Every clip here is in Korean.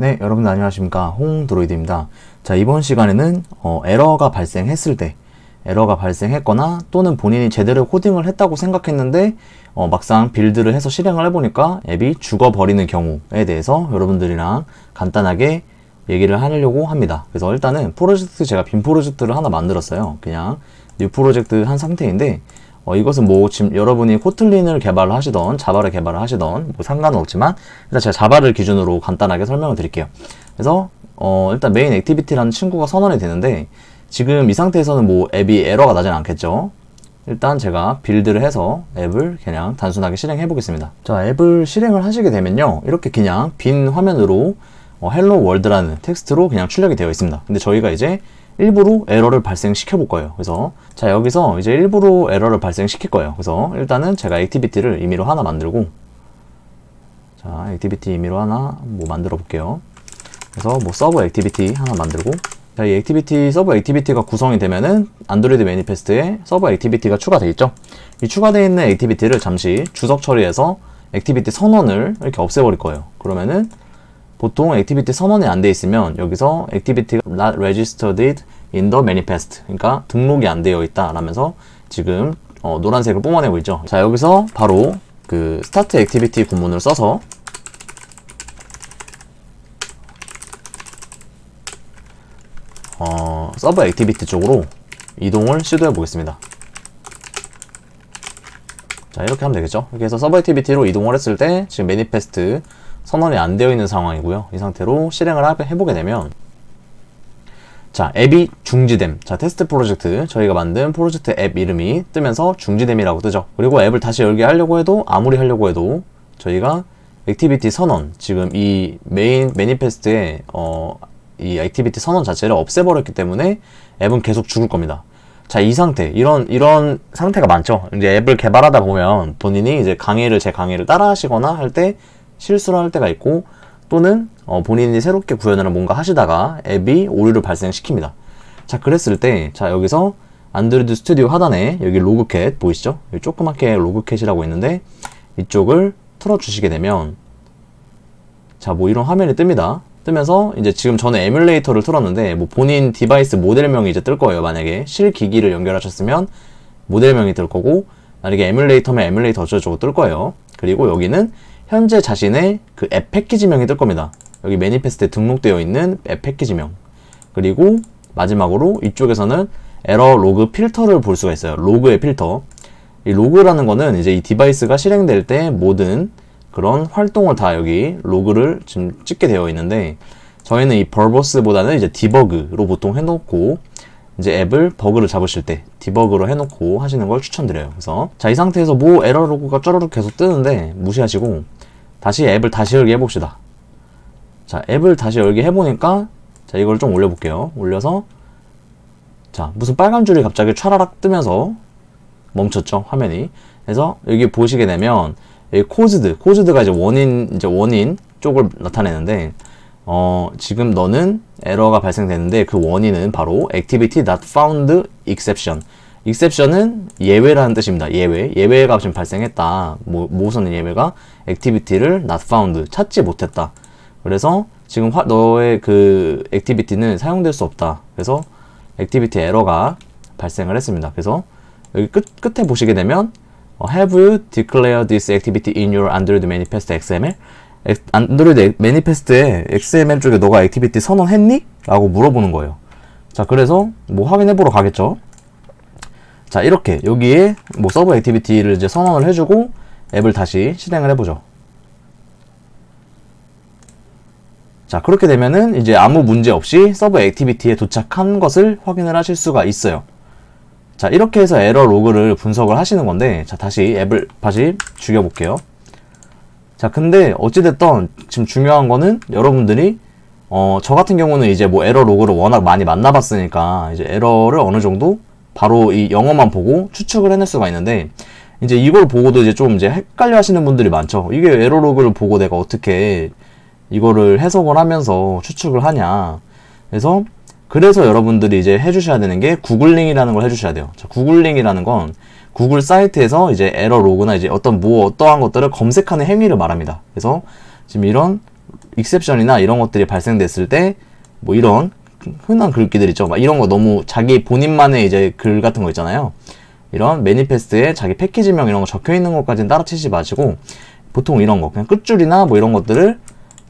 네, 여러분들 안녕하십니까. 홍드로이드입니다. 자, 이번 시간에는 에러가 발생했을 때, 에러가 발생했거나 또는 본인이 제대로 코딩을 했다고 생각했는데 막상 빌드를 해서 실행을 해보니까 앱이 죽어버리는 경우에 대해서 여러분들이랑 간단하게 얘기를 하려고 합니다. 그래서 일단은 제가 빈 프로젝트를 하나 만들었어요. 그냥 뉴 프로젝트 한 상태인데 이것은 뭐 지금 여러분이 코틀린을 개발을 하시던 자바를 개발을 하시던 뭐 상관은 없지만 일단 제가 자바를 기준으로 간단하게 설명을 드릴게요. 그래서 일단 메인 액티비티라는 친구가 선언이 되는데 지금 이 상태에서는 뭐 앱이 에러가 나진 않겠죠. 일단 제가 빌드를 해서 앱을 그냥 단순하게 실행해 보겠습니다. 자, 앱을 실행을 하시게 되면요, 이렇게 그냥 빈 화면으로 헬로 월드라는 텍스트로 그냥 출력이 되어 있습니다. 근데 저희가 이제 일부러 에러를 발생시켜 볼 거예요. 그래서 자, 여기서 이제 일부러 에러를 발생시킬 거예요. 그래서 일단은 제가 액티비티를 임의로 하나 만들고, 자, 액티비티 임의로 하나 뭐 만들어 볼게요. 그래서 뭐 서브 액티비티 하나 만들고, 자, 이 액티비티 서브 액티비티가 구성이 되면은 안드로이드 매니페스트에 서브 액티비티가 추가되어 있죠. 이 추가되어 있는 액티비티를 잠시 주석 처리해서 액티비티 선언을 이렇게 없애버릴 거예요. 그러면은 보통 액티비티 선언이 안 돼 있으면 여기서 액티비티가 not registered in the manifest, 그러니까 등록이 안 되어 있다 라면서 지금 노란색을 뿜어내고 있죠. 자, 여기서 바로 그 스타트 액티비티 구문을 써서 서브 액티비티 쪽으로 이동을 시도해 보겠습니다. 자, 이렇게 하면 되겠죠. 이렇게 해서 서브 액티비티로 이동을 했을 때 지금 매니페스트 선언이 안 되어 있는 상황이고요. 이 상태로 실행을 해보게 되면, 자, 앱이 중지됨. 자, 테스트 프로젝트, 저희가 만든 프로젝트 앱 이름이 뜨면서 중지됨이라고 뜨죠. 그리고 앱을 다시 열게 하려고 해도, 아무리 하려고 해도 저희가 액티비티 선언, 지금 이 메인 매니페스트에 이 액티비티 선언 자체를 없애버렸기 때문에 앱은 계속 죽을 겁니다. 자, 이 상태, 이런 상태가 많죠. 이제 앱을 개발하다 보면 본인이 이제 제 강의를 따라 하시거나 할 때 실수를 할 때가 있고, 또는 본인이 새롭게 구현을 뭔가 하시다가 앱이 오류를 발생시킵니다. 자, 그랬을 때, 자, 여기서 안드로이드 스튜디오 하단에 여기 로그캣 보이시죠? 여기 조그맣게 로그캣이라고 있는데 이쪽을 틀어주시게 되면, 자, 뭐 이런 화면이 뜹니다. 뜨면서 이제 지금 저는 에뮬레이터를 틀었는데 뭐 본인 디바이스 모델명이 이제 뜰 거예요. 만약에 실기기를 연결하셨으면 모델명이 뜰 거고, 만약에 에뮬레이터면 에뮬레이터 어쩌고저쩌고 뜰 거예요. 그리고 여기는 현재 자신의 그 앱 패키지명이 뜰 겁니다. 여기 매니페스트에 등록되어 있는 앱 패키지명. 그리고 마지막으로 이쪽에서는 에러 로그 필터를 볼 수가 있어요. 로그의 필터. 이 로그라는 거는 이제 이 디바이스가 실행될 때 모든 그런 활동을 다 여기 로그를 지금 찍게 되어 있는데, 저희는 이 버버스보다는 이제 디버그로 보통 해놓고, 이제 앱을 버그를 잡으실 때 디버그로 해놓고 하시는 걸 추천드려요. 그래서 자, 이 상태에서 뭐 에러 로그가 쩌르륵 계속 뜨는데 무시하시고 다시 앱을 다시 열게 해봅시다. 자, 앱을 다시 열게 해보니까, 자, 이걸 좀 올려볼게요. 올려서, 자, 무슨 빨간 줄이 갑자기 촤라락 뜨면서 멈췄죠, 화면이. 그래서 여기 보시게 되면 여기 코즈드가 이제 원인 쪽을 나타내는데, 지금 너는 에러가 발생되는데 그 원인은 바로 activity not found exception. exception은 예외라는 뜻입니다. 예외가 지금 발생했다. 무슨 예외가? activity를 not found, 찾지 못했다. 그래서 지금 너의 그 activity는 사용될 수 없다. 그래서 activity 에러가 발생을 했습니다. 그래서 여기 끝에 보시게 되면 Have you declared this activity in your Android Manifest XML? 안드로이드 매니페스트에 XML 쪽에 너가 액티비티 선언했니? 라고 물어보는 거예요. 자, 그래서 뭐 확인해보러 가겠죠. 자, 이렇게 여기에 뭐 서브 액티비티를 이제 선언을 해주고 앱을 다시 실행을 해보죠. 자, 그렇게 되면은 이제 아무 문제 없이 서브 액티비티에 도착한 것을 확인을 하실 수가 있어요. 자, 이렇게 해서 에러 로그를 분석을 하시는 건데, 자, 다시 앱을 다시 죽여볼게요. 자, 근데 어찌됐든 지금 중요한 거는 여러분들이 저 같은 경우는 이제 뭐 에러 로그를 워낙 많이 만나봤으니까 이제 에러를 어느 정도 바로 이 영어만 보고 추측을 해낼 수가 있는데, 이제 이걸 보고도 이제 좀 이제 헷갈려 하시는 분들이 많죠. 이게 에러 로그를 보고 내가 어떻게 이거를 해석을 하면서 추측을 하냐. 그래서 여러분들이 이제 해주셔야 되는 게 구글링이라는 걸 해주셔야 돼요. 자, 구글링이라는 건 구글 사이트에서 이제 에러 로그나 이제 어떠한 것들을 검색하는 행위를 말합니다. 그래서 지금 이런 익셉션이나 이런 것들이 발생됐을 때 뭐 이런 흔한 글귀들 있죠. 막 이런 거 너무 자기 본인만의 이제 글 같은 거 있잖아요. 이런 매니페스트에 자기 패키지명 이런 거 적혀 있는 것까지는 따라치지 마시고 보통 이런 거 그냥 끝줄이나 뭐 이런 것들을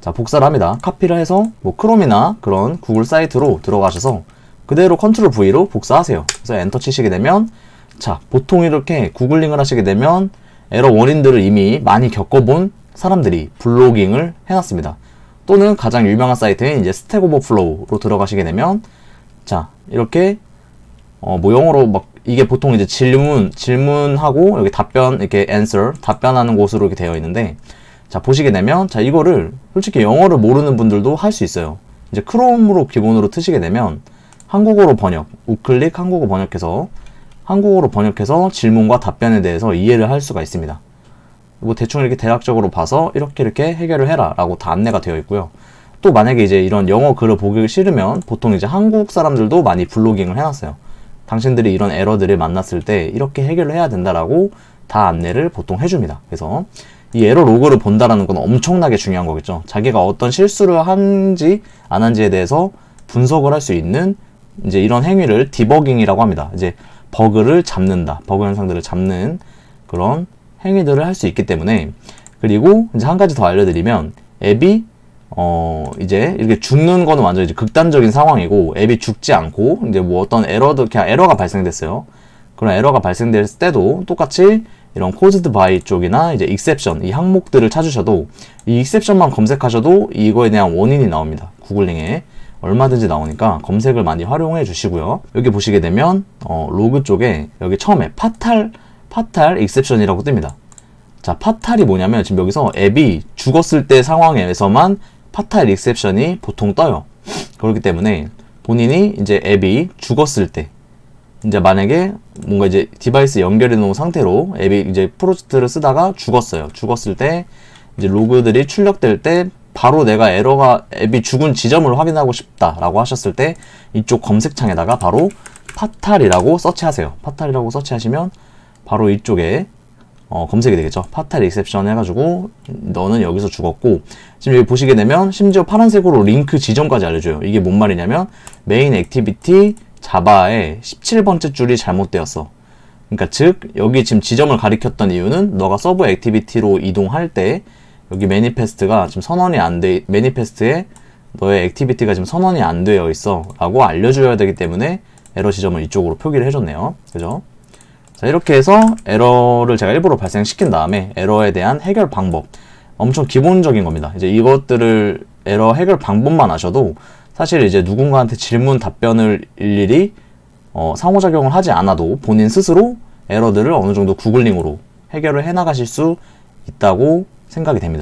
자 복사를 합니다. 카피를 해서 뭐 크롬이나 그런 구글 사이트로 들어가셔서 그대로 컨트롤 V로 복사하세요. 그래서 엔터 치시게 되면 자 보통 이렇게 구글링을 하시게 되면 에러 원인들을 이미 많이 겪어본 사람들이 블로깅을 해놨습니다. 또는 가장 유명한 사이트인 이제 스택 오버플로우로 들어가시게 되면 자 이렇게 뭐 영어로 막 이게 보통 이제 질문하고 여기 답변 이렇게 answer 답변하는 곳으로 이렇게 되어 있는데 자 보시게 되면 자 이거를 솔직히 영어를 모르는 분들도 할 수 있어요. 이제 크롬으로 기본으로 트시게 되면 한국어로 번역 우클릭 한국어 번역해서 한국어로 번역해서 질문과 답변에 대해서 이해를 할 수가 있습니다. 뭐 대충 이렇게 대략적으로 봐서 이렇게 해결을 해라 라고 다 안내가 되어 있고요. 또 만약에 이제 이런 영어 글을 보기 싫으면 보통 이제 한국 사람들도 많이 블로깅을 해놨어요. 당신들이 이런 에러들을 만났을 때 이렇게 해결을 해야 된다라고 다 안내를 보통 해줍니다. 그래서 이 에러 로그를 본다라는 건 엄청나게 중요한 거겠죠. 자기가 어떤 실수를 한지 안 한지에 대해서 분석을 할 수 있는 이제 이런 행위를 디버깅이라고 합니다. 이제 버그를 잡는다, 버그 현상들을 잡는 그런 행위들을 할 수 있기 때문에 그리고 이제 한 가지 더 알려드리면 앱이 이제 이렇게 죽는 거는 완전 이제 극단적인 상황이고 앱이 죽지 않고 이제 뭐 어떤 에러도 그냥 에러가 발생됐어요. 그런 에러가 발생됐을 때도 똑같이 이런 caused by 쪽이나 이제 exception 이 항목들을 찾으셔도 이 exception만 검색하셔도 이거에 대한 원인이 나옵니다. 구글링에 얼마든지 나오니까 검색을 많이 활용해 주시고요. 여기 보시게 되면 로그 쪽에 여기 처음에 파탈 exception이라고 뜹니다. 자, 파탈이 뭐냐면 지금 여기서 앱이 죽었을 때 상황에서만 파탈 exception이 보통 떠요. 그렇기 때문에 본인이 이제 앱이 죽었을 때 이제 만약에 뭔가 이제 디바이스 연결해 놓은 상태로 앱이 이제 프로젝트를 쓰다가 죽었어요. 죽었을 때 이제 로그들이 출력될 때 바로 내가 앱이 죽은 지점을 확인하고 싶다라고 하셨을 때 이쪽 검색창에다가 바로 파탈이라고 서치하세요. 파탈이라고 서치하시면 바로 이쪽에 검색이 되겠죠. 파탈 익셉션 해가지고 너는 여기서 죽었고 지금 여기 보시게 되면 심지어 파란색으로 링크 지점까지 알려줘요. 이게 뭔 말이냐면 메인 액티비티 자바의 17번째 줄이 잘못되었어. 그러니까 즉 여기 지금 지점을 가리켰던 이유는 너가 서브 액티비티로 이동할 때 여기 매니페스트가 지금 선언이 안 돼, 매니페스트에 너의 액티비티가 지금 선언이 안 되어 있어 라고 알려줘야 되기 때문에 에러 지점을 이쪽으로 표기를 해줬네요. 그죠? 자, 이렇게 해서 에러를 제가 일부러 발생시킨 다음에 에러에 대한 해결 방법 엄청 기본적인 겁니다. 이제 이것들을 에러 해결 방법만 아셔도 사실 이제 누군가한테 질문 답변을 일일이 상호작용을 하지 않아도 본인 스스로 에러들을 어느 정도 구글링으로 해결을 해 나가실 수 있다고 생각이 됩니다.